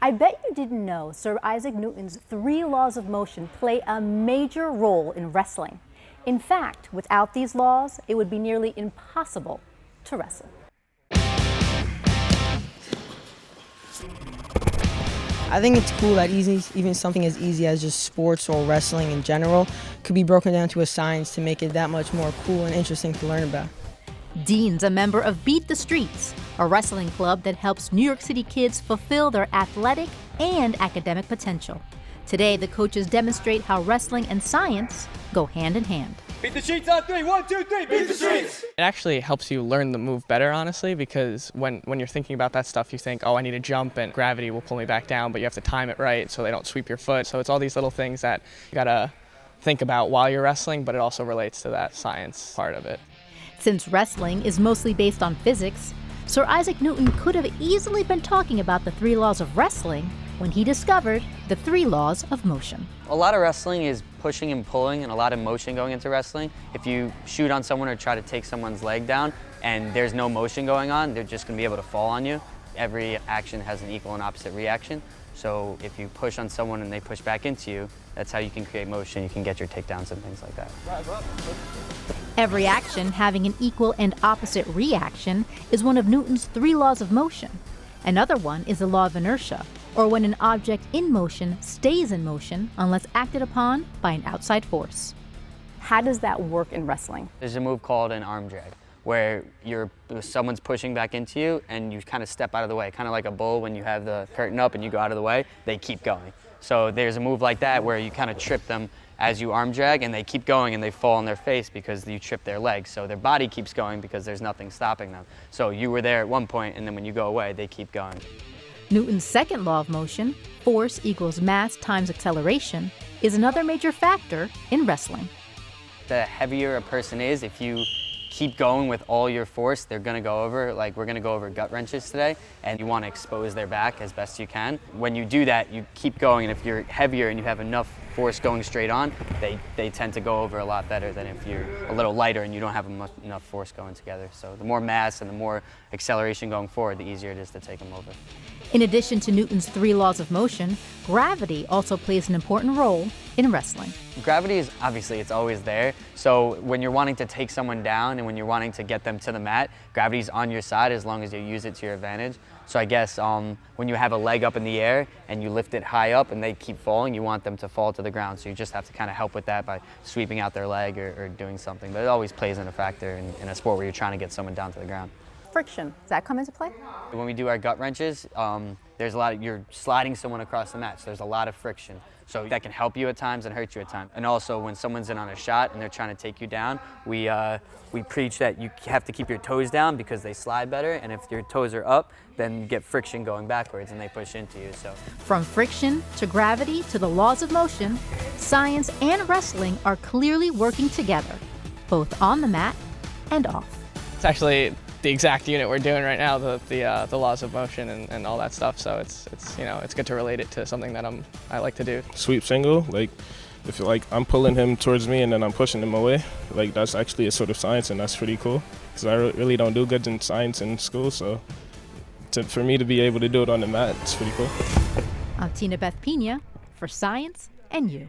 I bet you didn't know Sir Isaac Newton's 3 laws of motion play a major role in wrestling. In fact, without these laws, it would be nearly impossible to wrestle. I think it's cool that even something as easy as just sports or wrestling in general could be broken down to a science to make it that much more cool and interesting to learn about. Dean's a member of Beat the Streets, a wrestling club that helps New York City kids fulfill their athletic and academic potential. Today, the coaches demonstrate how wrestling and science go hand in hand. Beat the streets on 3, 1, 2, 3, beat the streets! It actually helps you learn the move better, honestly, because when you're thinking about that stuff, you think, oh, I need to jump and gravity will pull me back down, but you have to time it right so they don't sweep your foot. So it's all these little things that you gotta think about while you're wrestling, but it also relates to that science part of it. Since wrestling is mostly based on physics, Sir Isaac Newton could have easily been talking about the 3 laws of wrestling when he discovered the 3 laws of motion. A lot of wrestling is pushing and pulling and a lot of motion going into wrestling. If you shoot on someone or try to take someone's leg down and there's no motion going on, they're just going to be able to fall on you. Every action has an equal and opposite reaction. So if you push on someone and they push back into you, that's how you can create motion. You can get your takedowns and things like that. Every action having an equal and opposite reaction is one of Newton's 3 laws of motion. Another one is the law of inertia, or when an object in motion stays in motion unless acted upon by an outside force. How does that work in wrestling? There's a move called an arm drag, where someone's pushing back into you and you kind of step out of the way, kind of like a bull when you have the curtain up and you go out of the way, they keep going. So there's a move like that where you kind of trip them as you arm drag and they keep going and they fall on their face because you trip their legs. So their body keeps going because there's nothing stopping them. So you were there at one point and then when you go away, they keep going. Newton's second law of motion, force equals mass times acceleration, is another major factor in wrestling. The heavier a person is, if you keep going with all your force, they're gonna go over, like we're gonna go over gut wrenches today, and you wanna expose their back as best you can. When you do that, you keep going, and if you're heavier and you have enough force going straight on, they tend to go over a lot better than if you're a little lighter and you don't have enough force going together. So the more mass and the more acceleration going forward, the easier it is to take them over. In addition to Newton's 3 laws of motion, gravity also plays an important role in wrestling. Gravity is obviously, it's always there. So when you're wanting to take someone down and when you're wanting to get them to the mat, gravity's on your side as long as you use it to your advantage. So I guess when you have a leg up in the air and you lift it high up and they keep falling, you want them to fall to the ground. So you just have to kind of help with that by sweeping out their leg or doing something. But it always plays in a factor in a sport where you're trying to get someone down to the ground. Friction, does that come into play? When we do our gut wrenches, there's a lot of, you're sliding someone across the mat, so there's a lot of friction. So that can help you at times and hurt you at times. And also when someone's in on a shot and they're trying to take you down, we preach that you have to keep your toes down because they slide better, and if your toes are up, then you get friction going backwards and they push into you. So from friction to gravity to the laws of motion, science and wrestling are clearly working together, both on the mat and off. It's actually the exact unit we're doing right now, the laws of motion and all that stuff. So it's good to relate it to something that I like to do. Sweep single, like if I'm pulling him towards me and then I'm pushing him away, like that's actually a sort of science, and that's pretty cool because I really don't do good in science in school. So for me to be able to do it on the mat, it's pretty cool. I'm Tinabeth Pina for Science and You.